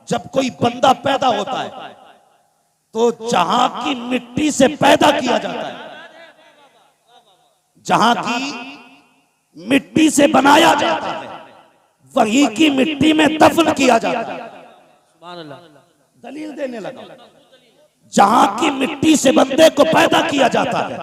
जब कोई बंदा पैदा होता है तो जहां की मिट्टी से पैदा किया जाता है, जहां की मिट्टी से बनाया जाता है, वही की मिट्टी में दफन किया जाता है। दलील देने लगा। जहां की मिट्टी से बंदे को पैदा किया जाता है,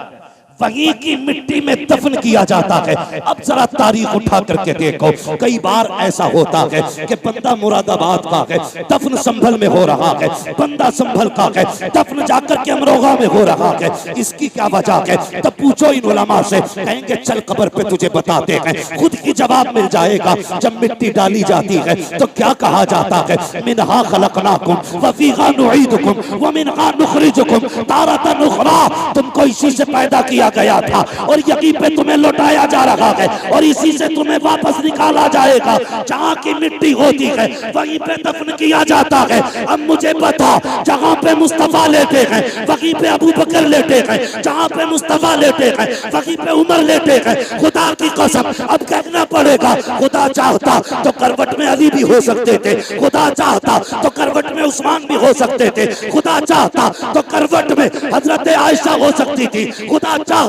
वहीं की मिट्टी में दफन किया जाता है। अब जरा तारीख उठा करके देखो, कई बार ऐसा होता है कि बंदा मुरादाबाद का है, दफन संभल में हो रहा है, बंदा संभल का है, दफन जाकर के अमरोहा में हो रहा है। इसकी क्या वजह है? तब पूछो इन उलमा से, कहेंगे चल कब्र पे तुझे बताते हैं। खुद ही जवाब मिल जाएगा। जब मिट्टी डाली जाती है तो क्या कहा जाता है? मिनहा खलकनाकुम व फीहा नुईदुकुम व मिनहा नुखरिजुकुम तारतन उखरा। तुमको इसी से पैदा किया गया था और यहीं पे तुम्हें लौटाया जा रहा है और इसी से तुम्हें वापस निकाला जाएगा। जहां की मिट्टी होती है वहीं पे दफन किया जाता है। अब मुझे बता, जहां पे मुस्तफा लेटे हैं वहीं पे अबू बकर लेटे हैं, जहां पे मुस्तफा लेटे हैं वहीं पे उमर लेटे हैं। खुदा की कसम अब कहना पड़ेगा, खुदा चाहता तो करवट में अली भी हो सकते थे, खुदा चाहता तो करवट में उस्मान भी हो सकते थे, खुदा चाहता तो करवट में हजरत आयशा हो सकती थी, खुदा चाहता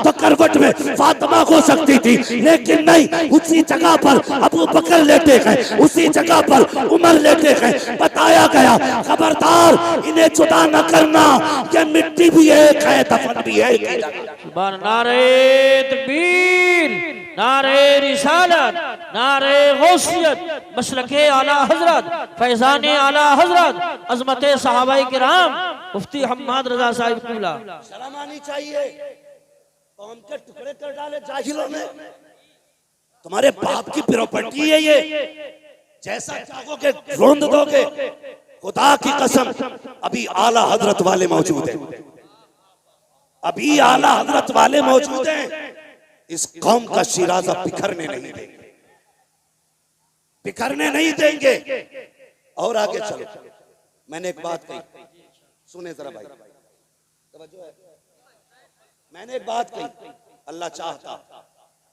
तो करवट में फातिमा हो सकती थी। लेकिन नहीं, उसी जगह पर अबू बकर लेटे हैं, उसी जगह पर उमर लेटे हैं। बताया गया खबरदार इन्हें जुदा न करना, ये मिट्टी भी एक है, दफन भी एक है। नारे तकबीर, नारे रिसालत, नारे गौसियत, मसलके आला हजरत, फैजाने आला हजरत, अजमते सहाबाए किराम, मुफ्ती हम्माद रजा साहिब कुला। शर्म आनी चाहिए। कौम के टुकड़े कर डाले जाहिलों ने। तुम्हारे बाप की प्रॉपर्टी है ये, जैसा चाहोगे रोंद दोगे। खुदा की कसम अभी आला हजरत वाले मौजूद हैं, अभी आला हजरत वाले मौजूद हैं। इस कौम का शिराजा बिखरने नहीं देंगे, बिखरने नहीं देंगे। और आगे चलो, मैंने एक बात कही, सुने जरा भाई, तवज्जो है। मैंने एक बात कही, अल्लाह चाहता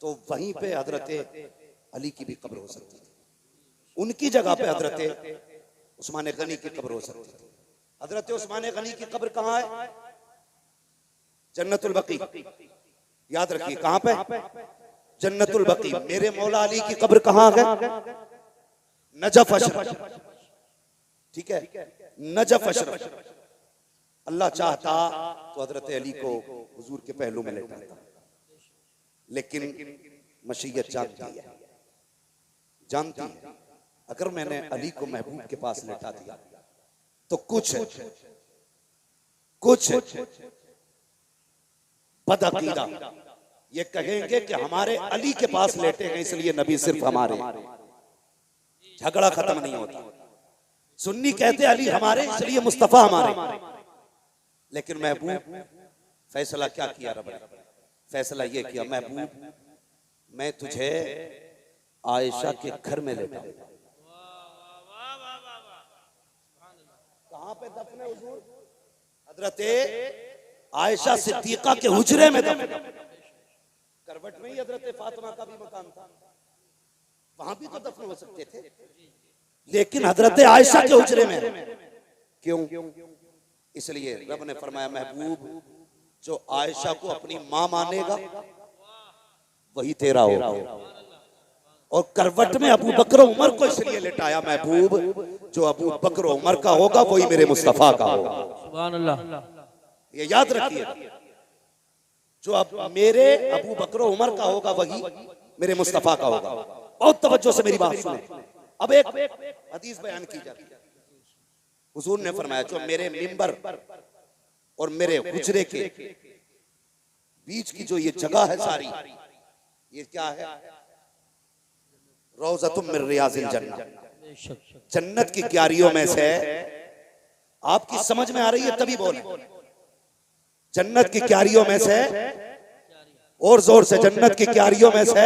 तो वहीं पे हजरत अली की भी कब्र हो सकती थी, उनकी जगह पे हजरत उस्मान गनी की कब्र हो सकती थी। हजरत उस्मान गनी की कब्र कहाँ है? जन्नतुल बकी। याद रखिए कहां पे? जन्नतुल बकी। मेरे मौला अली की कब्र कहां है? नजफ अशरफ। ठीक है, नजफ अशरफ। अल्लाह चाहता तो हजरत अली को हुजूर के पहलू में लेटाता, लेकिन मशीयत जानती है, जानती है अगर मैंने अली को महबूब के पास लेटा दिया तो कुछ बदअकीदा ये कहेंगे कि हमारे अली के पास लेटे हैं इसलिए नबी सिर्फ हमारे। झगड़ा खत्म नहीं होता। सुन्नी कहते अली हमारे इसलिए मुस्तफा हमारे। लेकिन महबूब फैसला क्या किया रब ने? फैसला ये किया, महबूब मैं तुझे आयशा के घर में लेटा। कहां पे दफन है हुजूर? हजरत आयशा सिद्दीका के हुजरे में दफन। करवट में ही हजरत फातिमा का भी मकान था, वहां भी तो दफन हो सकते थे, लेकिन हजरत आयशा के हुजरे में। क्यों? इसलिए रब ने फरमाया महबूब जो आयशा को अपनी मां मानेगा वही तेरा होगा। और करवट में अबू बकर उमर को इसलिए लेटाया महबूब जो अबू बकर उमर का होगा वही मेरे मुस्तफा का होगा। सुभान अल्लाह। ये याद रखिए, जो अब मेरे अबू बकर उमर का होगा वही मेरे मुस्तफा का होगा। बहुत तवज्जो से मेरी बात सुने। अब एक हदीस बयान की जाती है। हुजूर ने फरमाया जो मेरे मिंबर और मेरे हुजरे के बीच की जो ये जगह है सारी, ये क्या है? रौज़तुम मिन रियाज़िल जन्नह, जन्नत की क्यारियों में से। आपकी समझ में आ रही है तभी बोल। जन्नत की क्यारियों में से, और जोर से, जन्नत की क्यारियों में से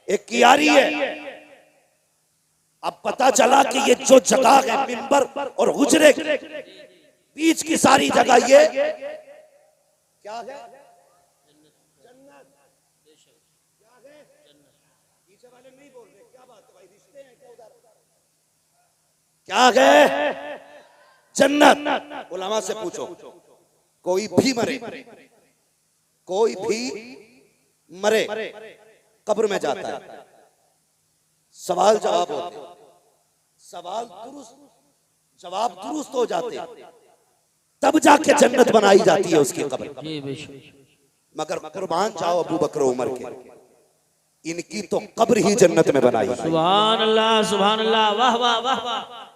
एक क्यारी है। अब पता चला कि ये जो जगह है मिंबर और हुजरे के बीच की सारी जगह ये क्या है? जन्नत। क्या है? पीछे वाले नहीं बोल रहे, क्या बात है भाई, रिश्ते हैं क्या उधर? क्या गए? जन्नत। उलमा से पूछो, कोई भी मरे, कोई भी मरे कब्र में जाता है, सवाल जवाब होते, सवाल दुरुस्त जवाब दुरुस्त हो जाते, तब जाके जन्नत बनाई जाती है उसकी कब्र। मगर कुर्बान जाओ अबू बकर उमर के, इनकी तो कब्र ही जन्नत में बनाई। सुभान अल्लाह, सुभान अल्लाह, वाह वाह वाह वाह।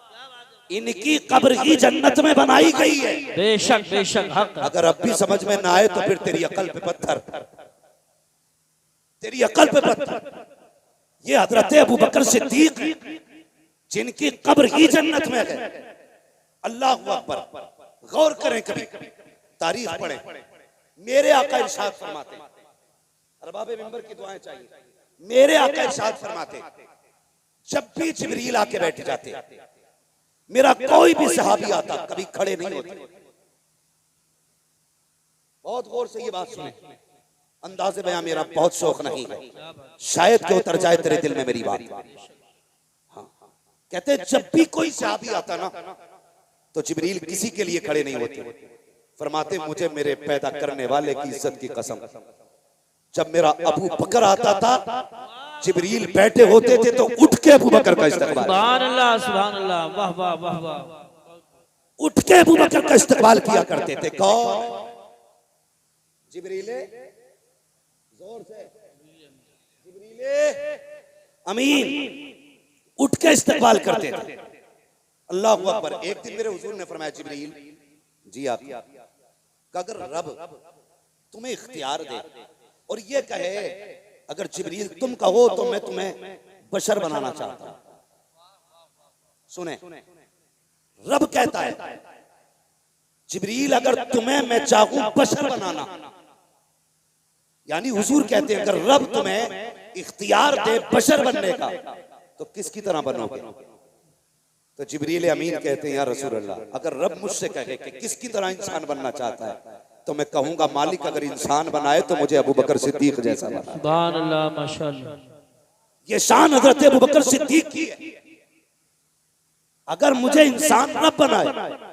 इनकी कब्र ही जन्नत में बनाई गई है। बेशक बेशक हक। अगर अब भी समझ में ना आए तो फिर तेरी अकल पे पत्थर, तेरी अकल पे पत्थर। ये हजरत अबू बकर सिद्दीक जिनकी कब्र ही जन्नत में है। अल्लाह अकबर। गौर करें, कभी तारीख पढ़ें। मेरे आका इरशाद फरमाते, अरबाबे मिंबर की दुआएं चाहिए। मेरे आका इरशाद फरमाते, जब भी जिब्रील आके बैठ जाते, मेरा कोई भी सहाबी आता कभी खड़े नहीं होते। बहुत गौर से ये बात सुने, अंदाज़े बयां मेरा बहुत शौक नहीं है, शायद कि उतर जाए तेरे दिल में मेरी बात। हाँ, कहते जब भी कोई सहाबी आता ना तो जिब्रील किसी के लिए खड़े नहीं होते। फरमाते मुझे मेरे पैदा करने वाले की इज्जत की कसम, जब मेरा अबू बकर आता था जिब्रील बैठे होते थे तो उठ के अबू बकर का इस्तकबाल। सुभान अल्लाह, सुभान अल्लाह, वाह वाह वाह वाह। उठ के अबू बकर का इस्तकबाल किया करते थे। कौन? जिब्रीले, जोर से, जिब्रीले अमीन उठ के इस्तकबाल करते थे। अल्लाह अकबर। एक दिन मेरे हुजूर ने फरमाया, जिब्रील जी आप, अगर रब तुम्हें इख्तियार दे और ये कहे अगर जिब्रील तुम कहो तो मैं तुम्हें बशर बनाना चाहता हूं। सुने, रब कहता है जिब्रील अगर तुम्हें मैं चाहूं बशर बनाना, यानी हुजूर कहते हैं अगर रब तुम्हें इख्तियार दे बशर बनने का तो किसकी तरह बनोगे? तो जिब्रील अमीन कहते हैं या रसूल अल्लाह, अगर रब मुझसे कहे कि किसकी तरह इंसान बनना चाहता है तो मैं कहूंगा मालिक अगर इंसान बनाए तो मुझे अबू बकर सिद्दीक जैसा बना। सुभान अल्लाह, माशाअल्लाह। ये शान हजरत अबू बकर सिद्दीक की है। अगर मुझे इंसान न बनाए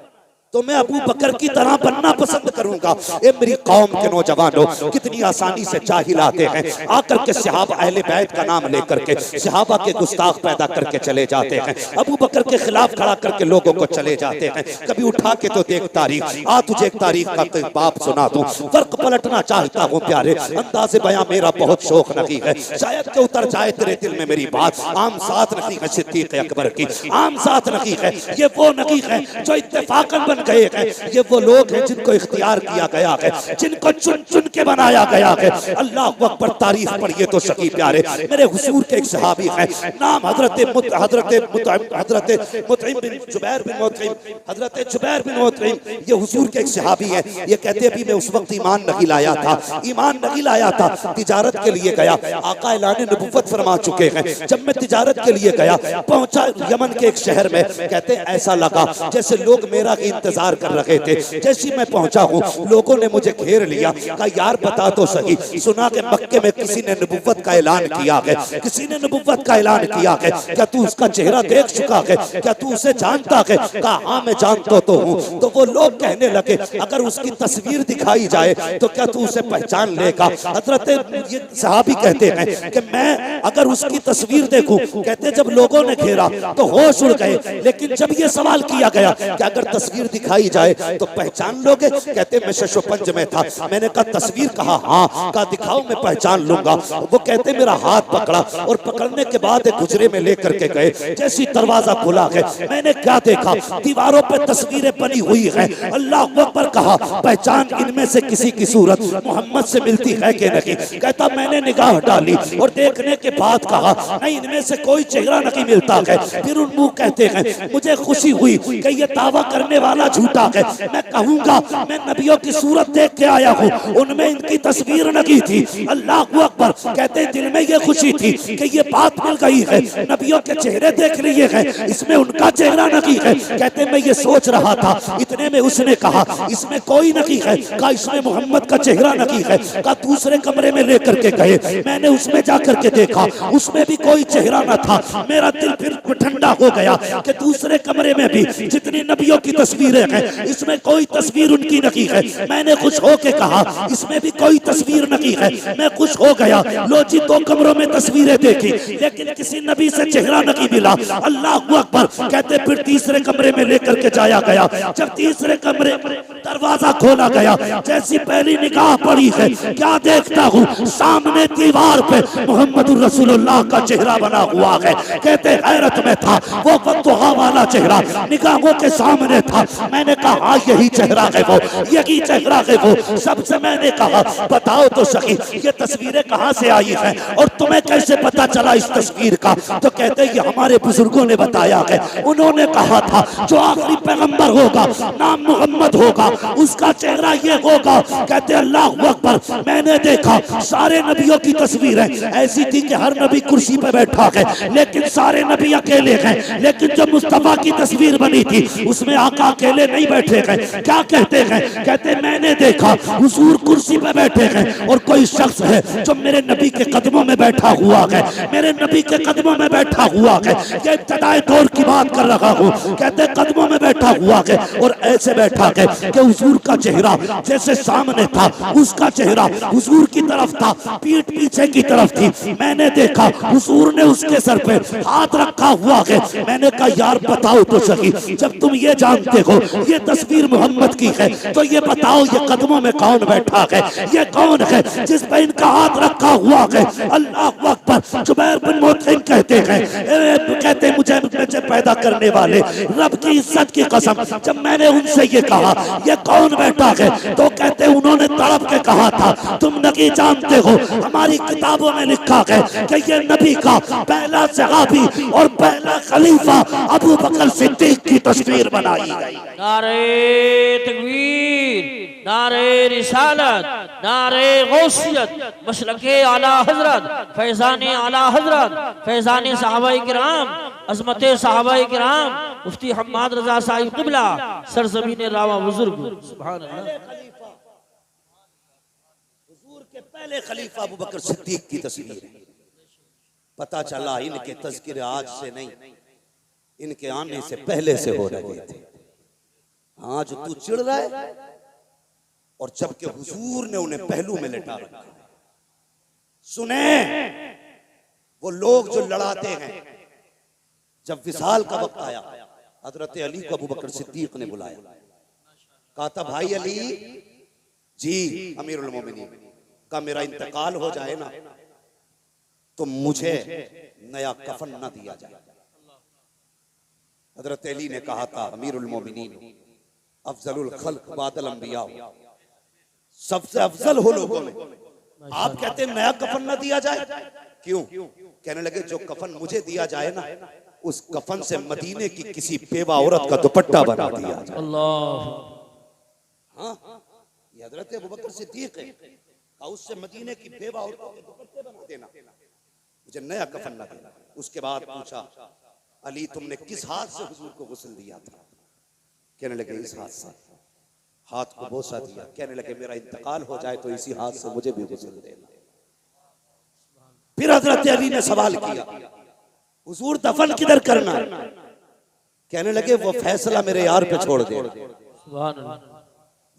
तो मैं अबू बकर की तरह बनना पसंद करूंगा। ये मेरी कौम के नौजवानों, कितनी आसानी से जाहिल आते हैं, आकर के सहाबा अहले बैत का नाम लेकर के सहाबा के गुस्ताख पैदा करके चले जाते हैं, अबू बकर के खिलाफ खड़ा करके लोगों को चले जाते हैं। कभी उठा के तो देख तारीख, आ तुझे एक तारीख का बाप सुना दूं, फर्क पलटना चाहता हूँ प्यारे, अंदाज़े बयां मेरा बहुत शौक नहीं है, शायद के उतर जाए तेरे दिल में मेरी बात। आम साथ नहीं है सिद्दीक अकबर की, आम साथ नहीं है, ये वो नहीं है जो इत्तेफाकन बन गए हैं, ये वो लोग हैं जिनको इख्तियार किया गया है, जिनको चुन चुन के बनाया गया है। अल्लाह अकबर। तारीफ पढ़िए तो सकी प्यारे, मेरे हुजूर के एक सहाबी हैं, नाम हजरत मुतइम बिन जुबैर बिन मुतइम, हजरत जुबैर बिन मुतइम, ये हुजूर के एक सहाबी हैं। ये कहते हैं मैं उस वक्त ईमान नहीं लाया था, ईमान नहीं लाया था, तिजारत के लिए गया, आका ऐलान नबुव्वत फरमा चुके हैं। जब मैं तिजारत के लिए गया, पहुंचा यमन के एक शहर में, कहते ऐसा लगा जैसे लोग मेरा इंतजार कर रहे थे। जैसे मैं पहुंचा हूं लोगों ने मुझे घेर लिया, कहा यार बता तो सही, सुना कि मक्के में किसी ने नबुव्वत का ऐलान किया है, किसी ने नबुव्वत का ऐलान किया है, क्या तू उसका चेहरा देख चुका है, क्या तू उसे जानता है? कहा हाँ मैं जानता तो हूँ। तो वो लोग कहने लगे अगर उसकी तस्वीर दिखाई जाए तो क्या तू उसे पहचान लेगा? हजरत ये सहाबी कहते हैं कि मैं अगर उसकी तस्वीर देखूं, कहते जब लोगों ने घेरा तो होश उड़ गए, लेकिन जब ये सवाल किया गया कि अगर तस्वीर दिखाई जाए तो पहचान लोगे? कहते मैं शशोपंज में था, मैंने कहा तस्वीर? कहा हाँ। कहा दिखाओ मैं पहचान लूंगा। वो कहते मेरा हाथ पकड़ा और पकड़ने के बाद एक गुजरे में लेकर के गए। जैसी दरवाजा खुला है, मैंने क्या देखा, दीवारों पे तस्वीरें बनी हुई है। अल्लाह अकबर। कहा पहचान इनमें से किसी की सूरत मोहम्मद से मिलती है कि नहीं? कहता मैंने निगाह डाली और देखने के बाद कहा नहीं इनमें से कोई चेहरा नहीं मिलता है। फिर उन मुंह कहते हैं मुझे खुशी हुई कि ये दावा करने वाला झूठा है। मैं कहूंगा मैं नबियों की सूरत देख के आया हूँ, उनमें इनकी तस्वीर लगी थी। अल्लाह अकबर। कहते दिल में ये खुशी थी कि ये बात मिल गई है, नबियों के चेहरे देख लिए हैं, इसमें उनका चेहरा नहीं है। कहते मैं ये सोच रहा था, इतने में उसने कहा इसमें कोई नहीं है। कहा इसमें मोहम्मद का चेहरा नहीं है। कहा दूसरे कमरे में लेकर के गए, मैंने उसमें जाकर के देखा, उसमें भी कोई चेहरा न था। मेरा दिल फिर ठंडा हो गया कि दूसरे कमरे में भी जितनी नबियों की तस्वीरें हैं, इसमें कोई तस्वीर उनकी नहीं है। मैंने खुश होके कहा इसमें भी कोई तस्वीर नहीं है। मैं खुश हो गया। लो जी 2 कमरों में तस्वीरें देखी, लेकिन किसी नबी से चेहरा नहीं मिला। अल्लाह अकबर। कहते फिर तीसरे कमरे में लेकर के जाया गया। जब तीसरे कमरे दरवाजा खोला गया, जैसी पहली निगाह पड़ी है, क्या देखता हूँ सामने दीवार पे मोहम्मद रसूलुल्लाह का चेहरा बना हुआ है। कहते हैरत में था, वो फतहा वाला चेहरा निगाहों के सामने था। मैंने कहा हाँ यही चेहरा है वो, यही चेहरा है वो। सबसे मैंने कहा बताओ तो सही ये तस्वीरें कहाँ से आई हैं और तुम्हें कैसे पता चला इस तस्वीर का? तो कहते ये हमारे बुजुर्गों ने बताया है। उन्होंने कहा था जो आखिरी पैगंबर होगा नाम मोहम्मद होगा, उसका चेहरा ये होगा। कहते अल्लाह अकबर। मैंने देखा सारे नबियों की तस्वीरें ऐसी थी कि हर नबी कुर्सी पे बैठा है, लेकिन सारे नबी अकेले हैं। लेकिन जो मुस्तफा की तस्वीर बनी थी उसमें आका अकेले नहीं बैठे हैं। क्या कहते हैं? कहते मैंने देखा हुजूर कुर्सी पे बैठे हैं और कोई शख्स है जो मेरे नबी के कदमों में बैठा हुआ है, मेरे नबी के कदमों में बैठा हुआ है। ये इब्तिदाई दौर की बात कर रहा हूँ। कहते कदमों में बैठा हुआ है और ऐसे बैठा है कि हुजूर का चेहरा जैसे सामने था, उसका चेहरा हुजूर की तरफ था, पीठ पीछे की तरफ थी। मैंने देखा हुजूर ने उसके सर पे हाथ रखा हुआ है। मैंने कहा यार बताओ तो सही, जब तुम ये जानते हो ये तस्वीर मोहम्मद की है, तो ये बताओ ये कदमों में कौन बैठा है? ये कौन है जिस पे इनका हाथ रखा हुआ है? अल्लाह अकबर। जुबैर बिन मुतइम कहते हैं, कहते मुझे पैदा करने वाले रब की इज्जत की कसम, जब मैंने उनसे ये कहा ये कौन बैठा है, तो कहते उन्होंने तड़प के कहा था तुम नहीं जानते हो, हमारी किताबों में लिखा है कि ये नबी का पहला सहाबी और पहला खलीफा अबू बकर सिद्दीक की तस्वीर बनाई गई। नारे तकबीर, नारे रिसालत, नारे गौसियत, मशरक़े आला हजरत, फैज़ाने आला हजरत, फैज़ाने सहाबाए किराम, अज़मते सहाबाए किराम, मुफ्ती हम्माद रज़ा साहिब क़िबला, सरज़मीन रावा बुजुर्ग। सुभान अल्लाह। हुजूर के पहले खलीफा अबू बकर सिद्दीक की तस्वीर है। पता चला इनके तज़किरे आज से नहीं, इनके आने से पहले से हो रहे थे। आज तू चिढ़ रहा है और जबकि हुजूर ने उन्हें पहलू में लेटा रखा। सुने वो लोग जो लड़ाते हैं, जब विसाल का वक्त आया हजरत अली को अबू बकर सिद्दीक ने बुलाया, कहा था भाई अली जी अमीरुल मोमिनीन का मेरा इंतकाल हो जाए ना तो मुझे नया कफन न दिया जाए। हजरत अली ने कहा था अमीरुल मोमिनीन अफजलुल खल्क बादल अंबिया, सबसे अफजल हो लोगों में, आप कहते हैं नया कफन न दिया जाए? क्यों? कहने लगे जो कफन मुझे दिया जाए ना उस कफन से मदीने की किसी बेवा औरत का दुपट्टा बना दिया जाए। अल्लाह। हाँ ये हजरत अबू बकर सिद्दीक है, उससे मदीने की बेवा औरतों के दुपट्टे बना देना, मुझे नया कफन न देना। उसके बाद पूछा अली तुमने किस हाथ से हुजूर को गुस्ल दिया था? कहने लगे इस हाथ से। हाथ को बोसा दिया। कहने लगे मेरा इंतकाल हो जाए तो इसी हाथ से मुझे भी गुस्ल देना। फिर हजरत अली ने सवाल किया हुजूर दफन किधर करना? कहने लगे वो फैसला मेरे यार पे छोड़ दे,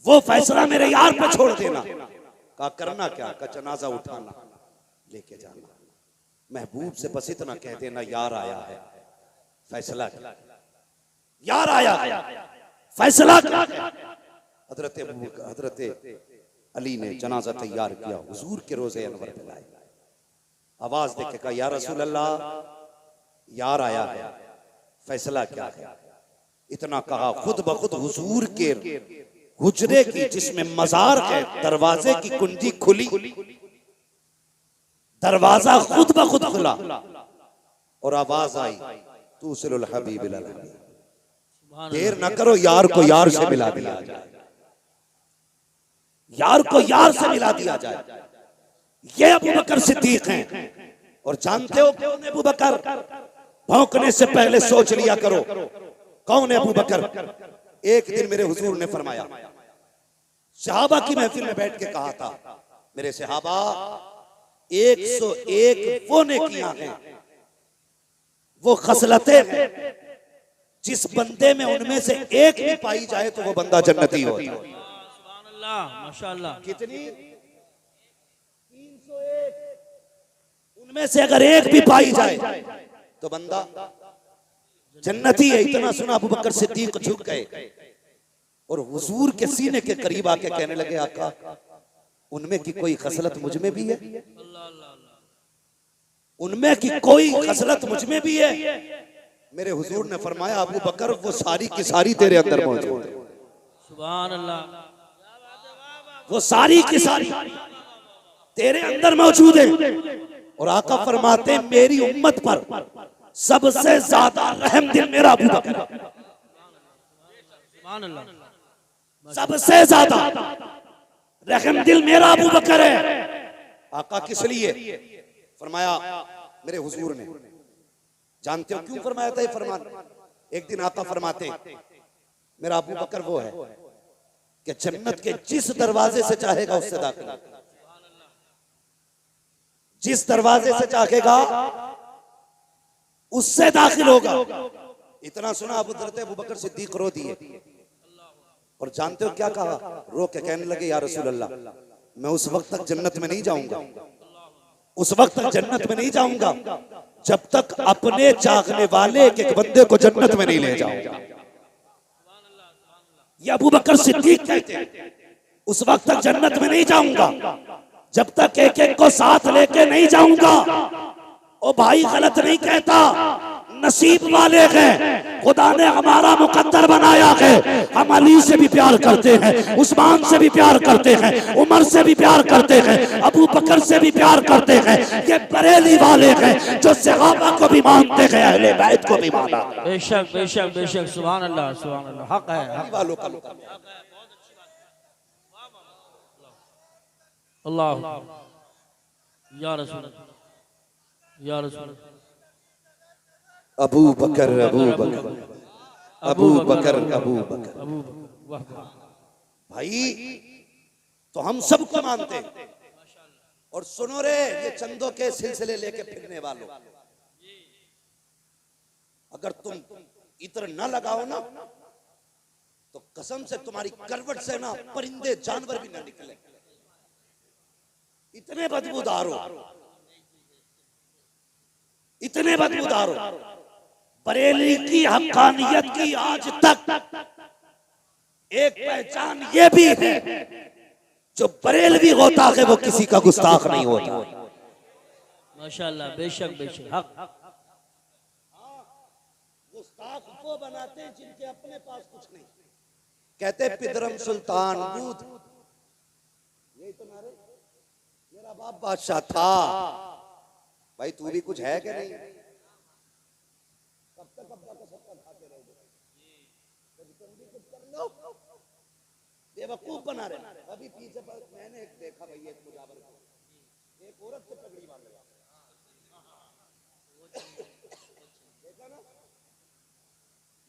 वो फैसला मेरे यार पे छोड़ देना। कहा करना क्या? का जनाजा उठाना लेके जाना। महबूब से बस इतना कह देना यार आया है, फैसला क्या? यार आया फैसला क्या? हजरत अली ने जनाजा तैयार किया, हुजूर के रोजे अनवर पे लाए, आवाज देके कहा या रसूल अल्लाह यार आया है, फैसला क्या है? इतना कहा खुद ब खुद हुजूर के हुजरे की जिसमें मजार है दरवाजे की कुंजी खुली, दरवाजा खुद ब खुद खुला और आवाज आई तूसिलुल हबीब इलल हबीब, देर न करो, यार को यार से मिला दिया जाए, यार को यार से मिला दिया जाए। ये अबू बकर सिद्दीक हैं। और जानते हो कौन है अबू बकर? भौंकने से पहले सोच लिया करो कौन है अबू बकर। एक दिन मेरे हुजूर ने फरमाया, सहाबा की महफिल में बैठ के कहा था, मेरे सहाबा 101 वो नेकियां हैं, वो खसलतें हैं, जिस बंदे में उनमें से एक भी पाई जाए तो वो बंदा जन्नती होता है। सुभान अल्लाह, माशाअल्लाह। कितनी? 301। उनमें से अगर एक भी पाई जाए तो बंदा जन्नती है। इतना सुना अबू बकर सिद्दीक झुक गए और हुजूर के सीने के करीब आके कहने लगे, आका उनमें की कोई खसलत मुझ में भी है? उनमें की कोई खसलत मुझ में भी है? मेरे हुजूर ने फरमाया, अबू बकर वो सारी की सारी तेरे अंदर मौजूद है। सुभान अल्लाह, वो सारी की सारी तेरे अंदर मौजूद है। और आका फरमाते, मेरी उम्मत पर सबसे ज्यादा रहम दिल मेरा अबू बकर, सुभान अल्लाह, सबसे ज्यादा रहम दिल मेरा अबू बकर है। आका किस लिए? फरमाया मेरे हुजूर ने, जानते हो क्यों फरमाया था ये फरमान? एक दिन आका फरमाते, मेरा अबू बकर वो है कि जन्नत के जिस दरवाजे से चाहेगा उससे दाखिल, जिस दरवाजे से चाहेगा उससे दाखिल होगा। इतना सुना अबू बकर सिद्दीक रो दिए। और जानते हो क्या कहा? रो के कहने लगे, या रसूल अल्लाह, मैं उस वक्त तक जन्नत में नहीं जाऊंगा, उस वक्त तक जन्नत में नहीं जाऊंगा जब तक अपने चाहने वाले एक बंदे को जन्नत में नहीं ले जाऊंगा। ये अबू बकर सिद्दीक कहते हैं, उस वक्त तक जन्नत में नहीं जाऊंगा जब तक एक एक को साथ लेके नहीं जाऊंगा। ओ भाई, गलत नहीं कहता, नसीब वाले हैं, खुदा ने हमारा मुकद्दर बनाया है। हम अली से भी प्यार करते हैं, उस्मान से भी प्यार करते हैं, उमर से भी प्यार करते हैं, अबू बकर से भी प्यार करते हैं। ये बरेली वाले हैं जो सहाबा को भी मानते हैं, अहले बैत को भी माना। बेशक बेशक बेशक, सुभान अल्लाह, सुभान अल्लाह, हक है वालों का अल्लाह। या रसूल, या रसूल, अबू बकर अबू बकर अबू बकर अबू बकर। वाह, भाई तो हम सबको मानते हैं। और सुनो रे, ये चंदों के सिलसिले लेके फिरने वालों, अगर तुम इत्र न लगाओ ना तो कसम से तुम्हारी करवट से ना परिंदे जानवर भी ना निकले, इतने बदबूदार हो, इतने बदबूदार हो। बरेली की हक्कानियत की आज तक एक पहचान ये भी है, जो बरेलवी होता है वो किसी का गुस्ताख नहीं होता। माशाअल्लाह, बेशक बेशक, हक। गुस्ताख को बनाते हैं जिनके अपने पास कुछ नहीं। कहते पिदरम सुल्तान बूद, यही तो नारे, मेरा बाप बादशाह था। भाई तू भी कुछ है कि नहीं? कब तक अब्बा का सबका खाते रहोगे? तुम भी कुछ कर लो, बेवकूफ बना रहे। अभी पीछे पर मैंने एक देखा भाई, एक मुजावर को, एक औरत से पगड़ी बांध लगा, देखा ना?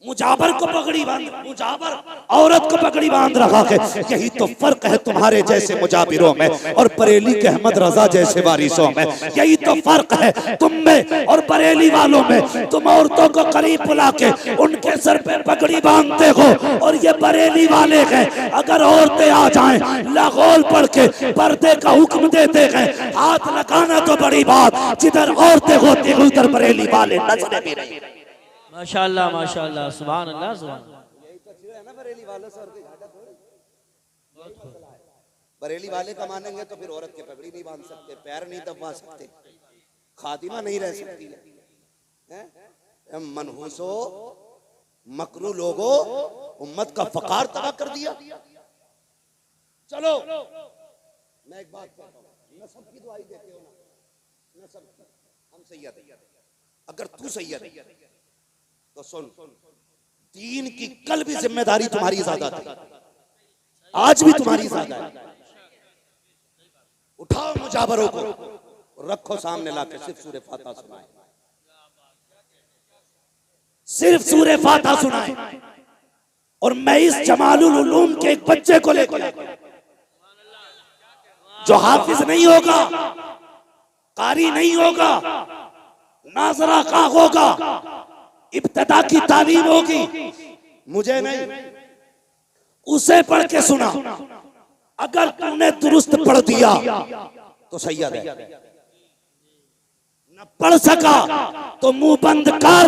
मुजावर को पगड़ी बांध, मुजावर औरत को पगड़ी बांध रखा है। यही तो फर्क है तुम्हारे जैसे मुजाबिरों में और बरेली के अहमद रजा जैसे वारिसों में। यही तो फर्क है तुम में और बरेली वालों में। तुम औरतों को करीब बुला के उनके सर पे पगड़ी बांधते हो, और ये बरेली वाले हैं अगर औरतें आ जाएं लागोल पढ़ के पर्दे का हुक्म देते हैं। हाथ लगाना तो बड़ी बात, जिधर औरतें होती हैं उधर बरेली वाले नजरें भी नहीं। माशाअल्लाह माशाअल्लाह, सुभान अल्लाह, सुभान अल्लाह। यही तो चीज है ना बरेली वालों से, और कोई घाटा थोड़ी। बरेली वाले का मानेंगे तो फिर औरत के पगड़ी नहीं बांध सकते, पैर नहीं दबवा सकते, खातिमा नहीं रह सकती है। मनहूसो मकरू लोगो, उम्मत का फकार तबाह कर दिया। चलो मैं एक बात कहता हूँ, नसब की दुआई देते हो ना, नसब हम सैयद, अगर तू सैयद तो सुन, दीन की कल भी जिम्मेदारी तुम्हारी ज्यादा थी, आज भी तुम्हारी ज्यादा है। उठाओ मुजाबरों को, रखो सामने लाके, सिर्फ सूरह फातिहा सुनाए, सिर्फ सूरह फातिहा सुनाए। और मैं इस जमालुल उलूम के एक बच्चे को लेकर, जो हाफिज नहीं होगा, कारी नहीं होगा, नाजरा का होगा, इब्तिदा की तालीम होगी, मुझे नहीं, उसे पढ़ के सुना। अगर तूने दुरुस्त पढ़ दिया तो सैयद है, न पढ़ सका तो मुंह बंद कर,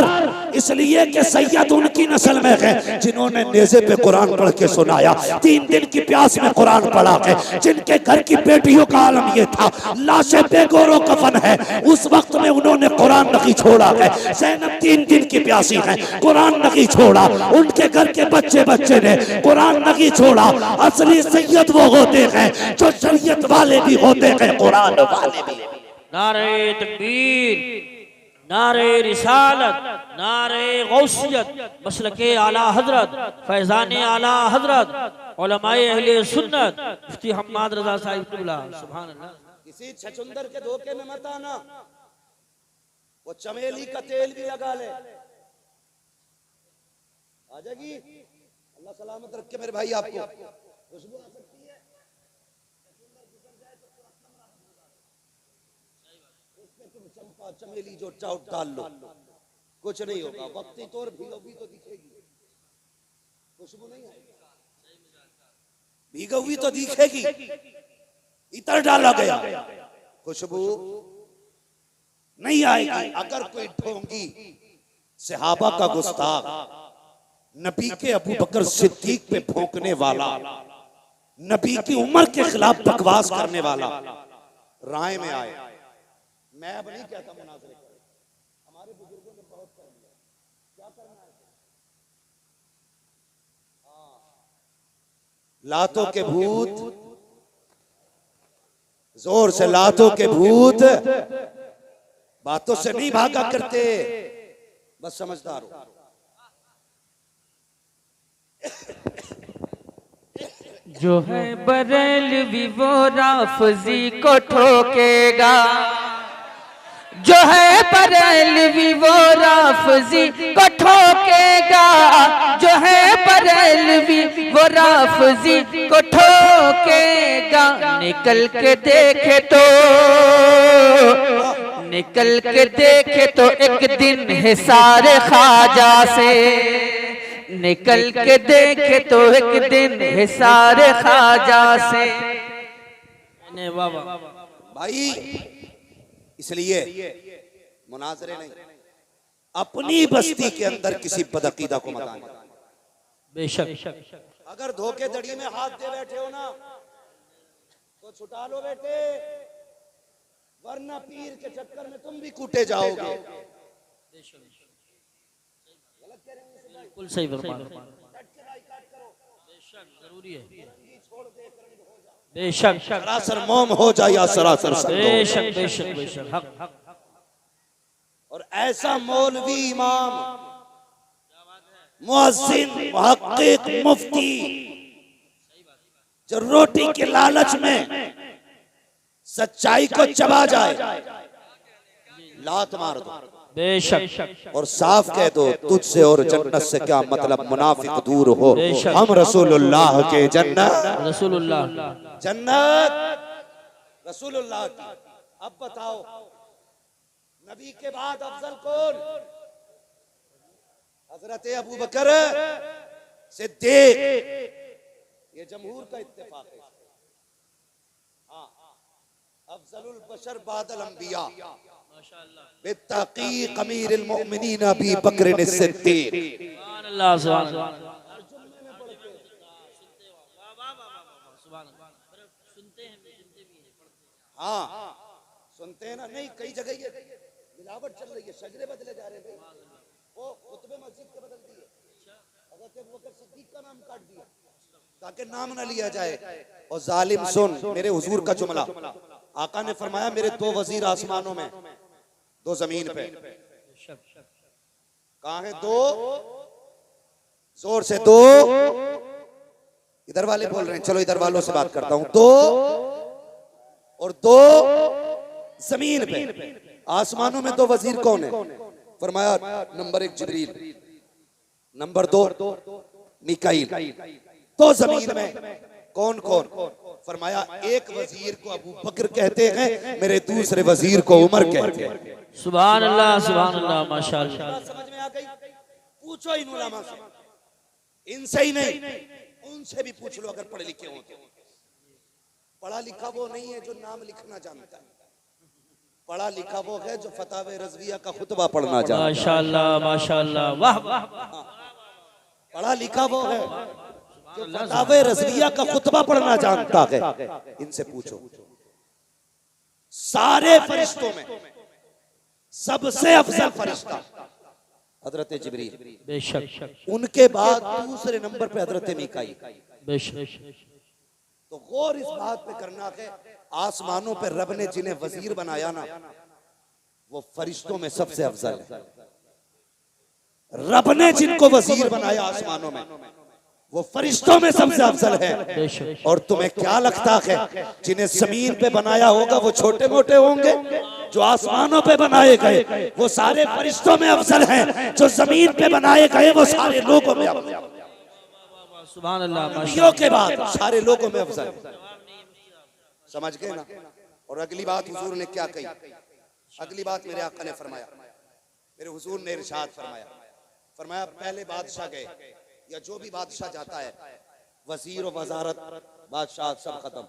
इसलिए कि सैयद उनकी नस्ल में है जिन्होंने नेज़े पे कुरान पढ़ के सुनाया, 3 दिन की प्यास में कुरान पढ़ा है, जिनके घर की बेटियों का आलम ये था, लाशें बेगोरो कफन है, उस वक्त में उन्होंने कुरान नहीं छोड़ा है। ज़ैनब 3 दिन की प्यासी है, कुरान नहीं छोड़ा, उनके घर के बच्चे ने कुरान नहीं छोड़ा। असली सैयद वो होते हैं जो शरीयत वाले भी होते हैं, कुरान वाले भी। नारे तकबीर, नारे रिसालत, नारे गौसियत, मसलके आला हजरत, फैजाने आला हजरत, उलमाए अहले सुन्नत, मुफ्ती हम्माद रजा साहिब क़िबला। सुभान अल्लाह। किसी छछुंदर के धोखे में मत आना, वो चमेली का तेल भी लगा ले, आ जाएगी। अल्लाह सलामत रखे मेरे भाई आपको। खुशबू आ सकती है, चंपा चमेली जो चाउट डाल लो, कुछ नहीं होगा। वक्ती तौर भीगोगी तो दिखेगी, खुशबू नहीं आएगी, भीगोगी तो दिखेगी। इतर डाला गया, खुशबू नहीं आएगी। अगर कोई ढोंगी, सहाबा का गुस्ताख, नबी के अबू बकर सिद्दीक पे भौंकने वाला, नबी की उम्र के खिलाफ बकवास करने वाला राय में आए, मैं अब नहीं कहता मुनाज़रे करें, हमारे बुजुर्गों ने बहुत कर लिया, क्या करना है? लातों के भूत, जोर से लातों के भूत बातों से नहीं भागा करते, बस समझदार हो। जो है बरेलवी वो राफजी को ठोकेगा, जो है बरेलवी वो राफजी को ठोकेगा, जो है बरेलवी वो राफजी को ठोकेगा। निकल के देखे तो, निकल के देखे तो एक दिन हिसार ख्वाजा से, निकल के देखे तो एक दिन हिसार ख्वाजा से। भाई इसलिए मुनाजरे नहीं, अपनी बस्ती के अंदर किसी बदअकीदा को मत आने। बेशक। अगर धोखेधड़ी में हाथ दे बैठे हो ना तो छुटा लो बेटे, वरना पीर के चक्कर में तुम भी कूटे जाओगे। बिल्कुल सही फरमाया। बेशक जरूरी है, बेशक। सरासर मोम हो जाए या सरासर बेशक बेशक बेशक, हक। और ऐसा मौलवी, इमाम, मुअज्जिन, मुहक्किक, मुफ्ती जो रोटी के लालच में सच्चाई को चबा जाए, लात मार दो। बेशक। और साफ कह दो, तुझसे और जन्नत से क्या मतलब, मुनाफिक दूर हो, हम रसूलुल्लाह के जन्नत, रसूलुल्लाह जन्नत रसूलुल्लाह की। अब बताओ नबी के बाद अफजल कौन? हजरत अबू बकर सिद्दीक, ये जमहूर का इत्तेफाक है। हाँ, अफजलुल बशर बादल अंबिया बित्तकीक अमीरुल मोमिनीन अबी बकर सिद्दीक। सुभान अल्लाह, सुभान अल्लाह। हाँ सुनते हैं ना, नहीं कई जगह ये मिलावट चल रही है, शजरे बदले जा रहे हैं। वो खुतबे मस्जिद के बदल दिए, हज़रत अबू बकर सिद्दीक का नाम काट दिया ताकि नाम ना लिया जाए। और जालिम सुन मेरे हुजूर का जुमला, आका ने फरमाया मेरे 2 वजीर आसमानों में, 2 जमीन पे। कहाँ है 2? जोर से दो, इधर वाले बोल रहे हैं, चलो इधर वालों से बात करता हूं। दो और दो जमीन पे, आसमानों में दो वजीर कौन है? फरमाया नंबर 1 जिब्रील, नंबर 2 मिकाईल। तो जमीन में कौन कौन? फरमाया एक वजीर को अबू बकर कहते हैं, मेरे दूसरे वजीर को उमर कहते हैं। सुभान अल्लाह, सुभान अल्लाह, माशाअल्लाह। समझ में आ गई? पूछो इन उलमा से, इनसे ही नहीं उनसे भी पूछ लो अगर पढ़े लिखे हो तो। पढ़ा लिखा वो नहीं है जो नाम लिखना जानता है, पढ़ा लिखा वो है जो फतावे रज़विया का खुतबा पढ़ना जानता है। माशाअल्लाह, माशाअल्लाह, वाह वाह। पढ़ा लिखा वो है जो फतावे रज़विया का खुतबा पढ़ना जानता है। इनसे पूछो, सारे फरिश्तों में सबसे अफजल फरिश्ता हजरत जिब्रील, बेशक। उनके बाद दूसरे नंबर पे हजरत मीकाईल, बेशक। तो गौर इस बात पे करना है, आसमानों पे रब ने जिन्हें वजीर बनाया ना, वो फरिश्तों में सबसे अफजल है। रब ने जिनको वजीर बनाया आसमानों में, वो फरिश्तों में सबसे अफजल है। और तुम्हें क्या लगता है जिन्हें जमीन पे बनाया होगा वो छोटे मोटे होंगे? जो आसमानों पे बनाए गए वो सारे फरिश्तों में अफजल हैं, जो जमीन पे बनाए गए वो सारे लोगों में अफजल हैं। सुभान अल्लाह, नबियों के बाद सारे लोगों में अफजल है। समझ गए ना? और अगली बात हुजूर ने क्या कही? अगली बात मेरे आका ने फरमाया, मेरे हुजूर ने इरशाद फरमाया, फरमाया पहले बादशाह गए या जो भी बादशाह जाता है, वजीर और वजारत बादशाह सब खत्म।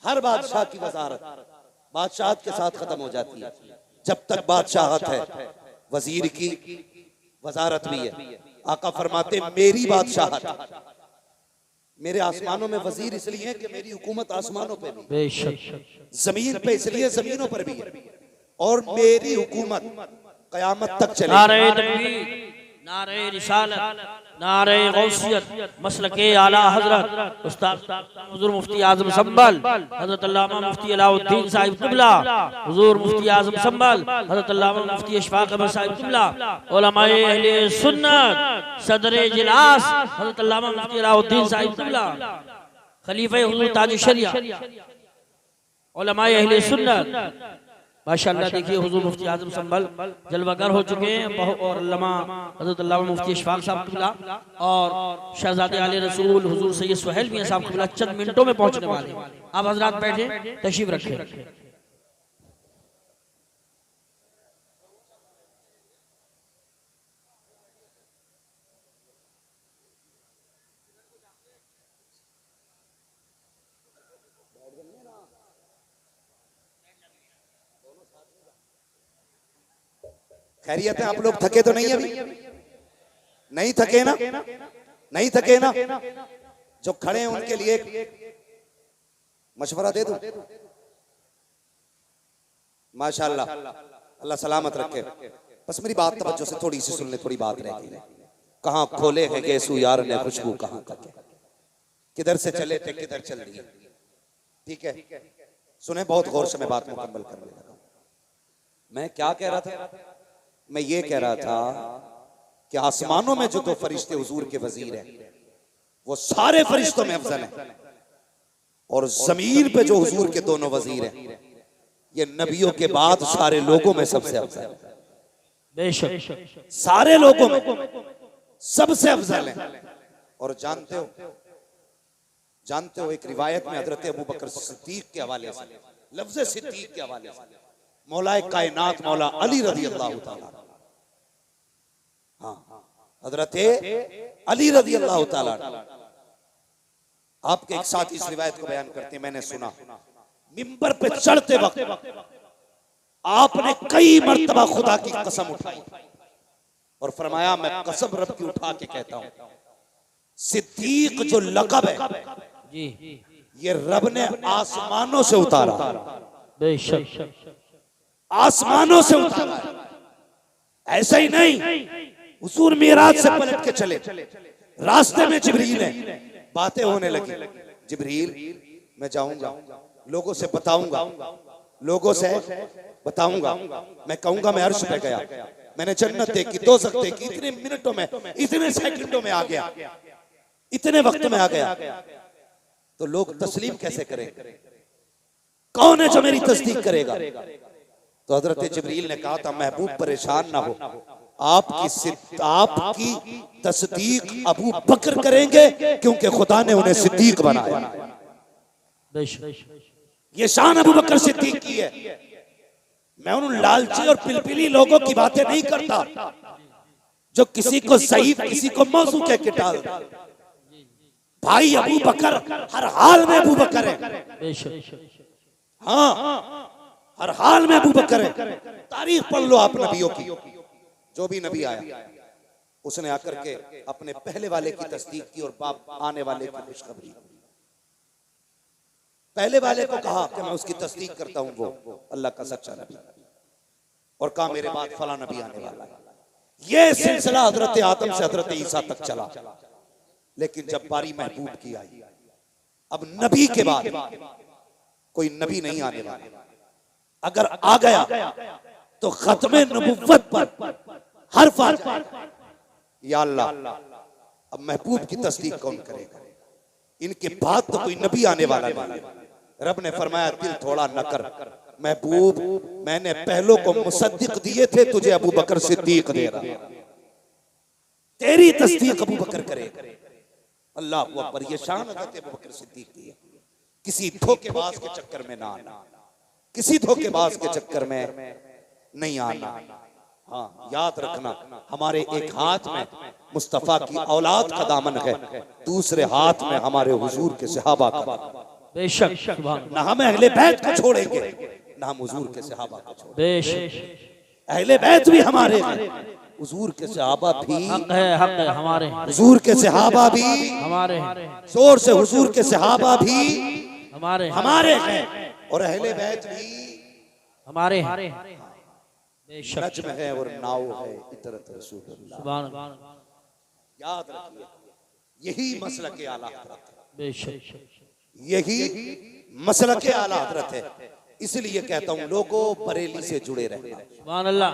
हर बादशाह की वजारत बादशाहत के साथ खत्म हो जाती है। जब तक बादशाहत है वजीर की वजारत भी है। आका फरमाते मेरी बादशाहत, मेरे आसमानों में वजीर इसलिए है कि मेरी हुकूमत आसमानों पे भी, बेशक। जमीन पे इसलिए जमीनों पर भी है, और मेरी हुकूमत कयामत तक चलेगी। नारे तकबीर, नारे रिसालत, नारे गौसियत, मसलके आला हजरत उस्ताद हुजूर मुफ्ती आजम संभल हजरत अल्लामा मुफ्ती अलाउद्दीन साहिब क़िबला, हुजूर मुफ्ती आजम संभल हजरत अल्लामा मुफ्ती अशफाक अहमद साहिब क़िबला, उलमाए अहले सुन्नत सदर इजलास हजरत अल्लामा मुफ्ती अलाउद्दीन साहिब क़िबला, खलीफे हुजूर ताज शरिया, उलमाए अहले सुन्नत। माशाअल्लाह देखिए हुजूर मुफ्ती आजम संभल जलवागर हो चुके हैं, और अल्लामा हज़रत अल्लामा मुफ्ती अशफाक साहब क़िबला और शहजादे आले रसूल हुजूर सैयद सुहेल मियां साहब क़िबला चंद मिनटों में पहुंचने वाले हैं। आप हजरात बैठे, तशरीफ रखें। खैरियत है? आप लोग थके तो नहीं? अभी नहीं थके ना? नहीं थके ना? जो खड़े हैं उनके लिए मशवरा दे दूं? माशाअल्लाह, अल्लाह सलामत रखे। बस मेरी बात तवज्जो से थोड़ी सी सुन ले, थोड़ी बात रह गई। कहां खोले हैं गेसू यार ने खुशबू, कहां तक, किधर से चले थे किधर चल दिए। ठीक है, सुने बहुत गौर से, मैं बात मुकम्मल करने लगा। मैं क्या कह रहा था? मैं ये कह रहा था कि आसमानों में जो दो फरिश्ते हुजूर के वजीर हैं वो सारे फरिश्तों में अफजल हैं, और जमीन पे जो हुजूर के दोनों वजीर हैं ये नबियों के बाद सारे लोगों में सबसे अफजल हैं। बेशक सारे लोगों में सबसे अफजल हैं। और जानते हो एक रिवायत में हजरत अबू बकर सिद्दीक के हवाले से, लफ्ज सिद्दीक के हवाले से, मौलाए कायनात मौला अली रज़ी अल्लाह ताला, हाँ हजरत अली रज़ी अल्लाह ताला, आपके एक साथी इस रिवायत को बयान करते हैं, मैंने सुना मिंबर पे चढ़ते वक्त आपने कई मर्तबा खुदा की कसम उठाई और फरमाया मैं कसम रब की उठा के कहता हूं, सिद्दीक जो लक़ब है जी, ये रब ने आसमानों से उतारा। बेशक आसमानों से उतारा, ऐसा ही नहीं हुजूर मेराज से पलट के चले, रास्ते में जिब्रील है, बातें होने लगी। जिब्रील मैं जाऊंगा, लोगों से बताऊंगा, लोगों से बताऊंगा, मैं कहूंगा मैं अर्श पे गया, मैंने जन्नत देखी, दोज़ख देखी, इतने मिनटों में, इतने सेकंडों में आ गया, इतने वक्त में आ गया, तो लोग तस्लीम कैसे करेंगे? कौन है जो मेरी तस्दीक करेगा? तो हजरत जिब्रील ने कहा था, महबूब परेशान ना हो, आपकी तस्दीक अबू बकर करेंगे, क्योंकि खुदा ने उन्हें सिद्दीक बनाया। ये शान अबू बकर सिद्दीक की है। मैं उन लालची और पिलपिली लोगों की बातें नहीं करता जो किसी को ज़ईफ, किसी को मौजू कह के टाल। भाई अबू बकर हर हाल में अबू बकर है। हाँ, हर हाल में अबू बकर है। तारीख पढ़ लो आप नबियों की, जो भी नबी आया उसने आकर के अपने पहले वाले की तस्दीक की और बाप आने वाले की खुशखबरी। पहले वाले को कहा कि मैं उसकी तस्दीक करता हूं, वो अल्लाह का सच्चा नबी, और कहा मेरे बाद फला नबी आने वाला है। ये सिलसिला हजरत आदम से हजरत ईसा तक चला। लेकिन जब बारी महबूब की आई, अब नबी के बाद कोई नबी नहीं आने वाला। अगर आ गया तो खत्मे नबुव्वत पर हर्फ आ जाएगा। या अल्लाह, अब महबूब की तस्दीक कौन करेगा? इनके बाद तो कोई नबी आने वाला नहीं। रब ने फरमाया, दिल थोड़ा न कर महबूब, मैंने पहलों को मुसद्दिक दिए थे, तुझे अबू बकर सिद्दीक दे रहा, तेरी तस्दीक अबू बकर करेगा। अल्लाह अकबर, ये शान हज़रत अबू बकर सिद्दीक की है। किसी धोखेबाज के चक्कर में ना आना, किसी धोखेबाज के चक्कर में नहीं आना। हाँ, याद रखना, हमारे एक हाथ में मुस्तफा की औलाद का दामन है, दूसरे हाथ में हमारे हुजूर के सहाबा का। बेशक, ना हम अहले बैत को छोड़ेंगे, ना हम हुजूर के सहाबा को छोड़ेंगे। बेशक, अहले बैत भी हमारे हैं, हुजूर के सहाबा भी हक है हमारे, हुजूर के सहाबा भी हमारे, जोर से हुजूर के सहाबा भी हमारे हैं, और अहले बैत भी हमारे। नज्म है और नाव है इतरत रसूलुल्लाह। सुभान अल्लाह। याद रखिए, यही मसलक आला हज़रत है, बेशक, यही मसलक आला हज़रत है। इसलिए कहता हूं लोगों, बरेली से जुड़े रहना। सुभान अल्लाह।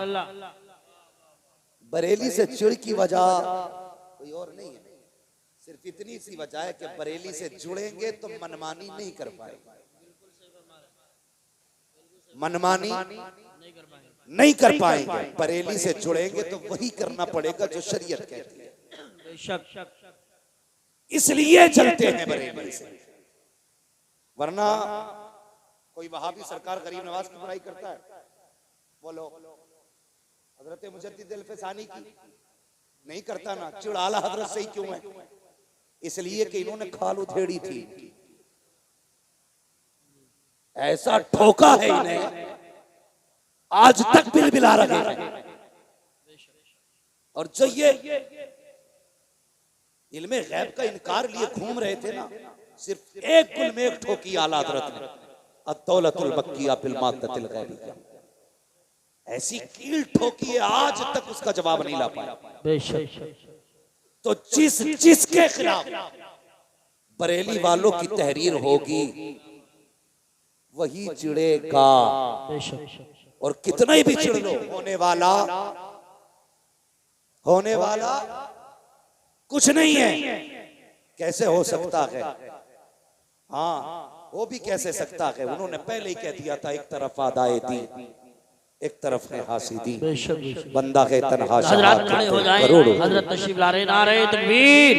बरेली से चिड़ की वजह कोई और नहीं है, सिर्फ इतनी सी वजह है कि बरेली से जुड़ेंगे तो मनमानी नहीं कर पाएंगे, मनमानी नहीं कर पाएंगे। बरेली से जुड़ेंगे तो वही करना पड़ेगा जो शरीयत कहती है, इसलिए चलते हैं बरेली से। वरना कोई वहाबी सरकार गरीब नवाज की बुराई करता है, बोलो हजरत मुजद्दिद अल-फसानी की नहीं करता ना, चिड़ आला हजरत से ही क्यों है? इसलिए कि इन्होंने खाल उधेड़ी थी, ऐसा ठोका है इन्हें, आज तक बिलबिला रहे हैं। और जो ये इल्मे गैब का इनकार लिए घूम रहे थे ना, सिर्फ एक गुल में एक ठोकी आला हज़रत ने, अद-दौलतुल बक्किया बिल माद्दतिल गैबिया। ऐसी कील ठोकी है, आज तक उसका जवाब नहीं ला पाया। तो जिसके खिलाफ बरेली वालों की तहरीर होगी वही चिड़ेगा, और कितना ही भी चिड़ लो, होने वाला कुछ नहीं है। कैसे हो सकता है? हाँ, वो भी कैसे सकता है? उन्होंने पहले ही कह दिया था, एक तरफ आदाए दी, एक तरफ है हासिदी, बंदा है तन्हा। हजरत खड़े हो जाएं, हजरत तशरीफ ला रहे, नारे तकबीर।